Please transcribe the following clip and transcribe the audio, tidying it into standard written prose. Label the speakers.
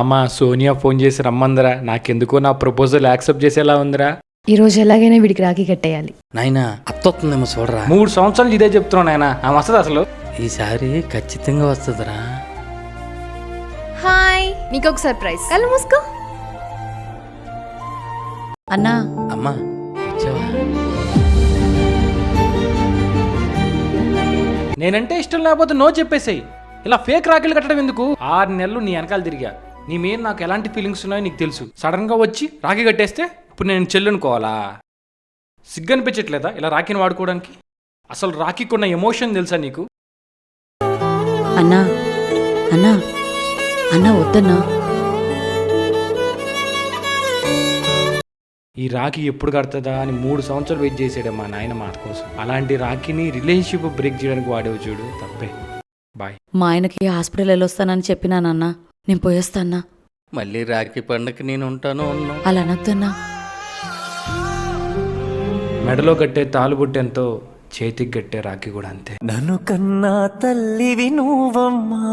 Speaker 1: మామ సోనియా ఫోన్ చేసి రమ్మందరా, నాకెందుకో నా ప్రపోజల్ యాక్సెప్ట్ చేసేలా ఉందిరా.
Speaker 2: ఈ రోజు ఎలాగైనా వీడికి రాఖీ కట్టేయాలి.
Speaker 3: నాయనా అత్తొస్తుందేమో చూడరా.
Speaker 1: 3 సంవత్సరాలు ఇదే చెప్తున్నావు నాయన, ఆమె వస్తుంది అసలు.
Speaker 3: ఈసారి ఖచ్చితంగా వస్తుందిరా.
Speaker 4: హాయ్, నీకు ఒక సర్ప్రైజ్. కళ్ళు మూసుకో.
Speaker 2: అన్నా,
Speaker 3: అమ్మా వచ్చావా?
Speaker 1: నేనంటే ఇష్టం లేకపోతే నో చెప్పేసాయి. ఇలా ఫేక్ రాఖీలు కట్టడం ఎందుకు? 6 నెలలు నీ వెనకాల తిరిగా, నీ మీద నాకు ఎలాంటి ఫీలింగ్స్ ఉన్నాయో నీకు తెలుసు. సడన్ గా వచ్చి రాఖీ కట్టేస్తే ఇప్పుడు నేను చెల్లనుకోవాలా? సిగ్గనిపించట్లేదా ఇలా రాఖీని వాడుకోవడానికి? అసలు రాఖీకి ఉన్న ఎమోషన్ తెలుసా నీకు?
Speaker 2: అన్నా అన్నా అన్నా వద్దన్నా.
Speaker 1: ఈ రాఖీ ఎప్పుడు కడుతుందా అని 3 సంవత్సరాలు వెయిట్ చేసాడే మా నాయన మాట కోసం. అలాంటి రాఖీని రిలేషన్షిప్ బ్రేక్ చేయడానికి వాడేవు చూడు, తప్పే. బాయ్.
Speaker 2: మా ఆయనకి హాస్పిటల్ వెళ్ళొస్తానని చెప్పినానన్నా, నేను పోయేస్తాన్నా.
Speaker 3: మళ్ళీ రాఖీ పండగకి నేను ఉంటాను అన్నా.
Speaker 2: అలా అనొద్దన్నా.
Speaker 1: మెడలో కట్టే తాలుబుట్టెంతో చేతికి కట్టే రాఖీ కూడా అంతే.
Speaker 5: నన్ను కన్నా తల్లివి నువ్వమ్మా.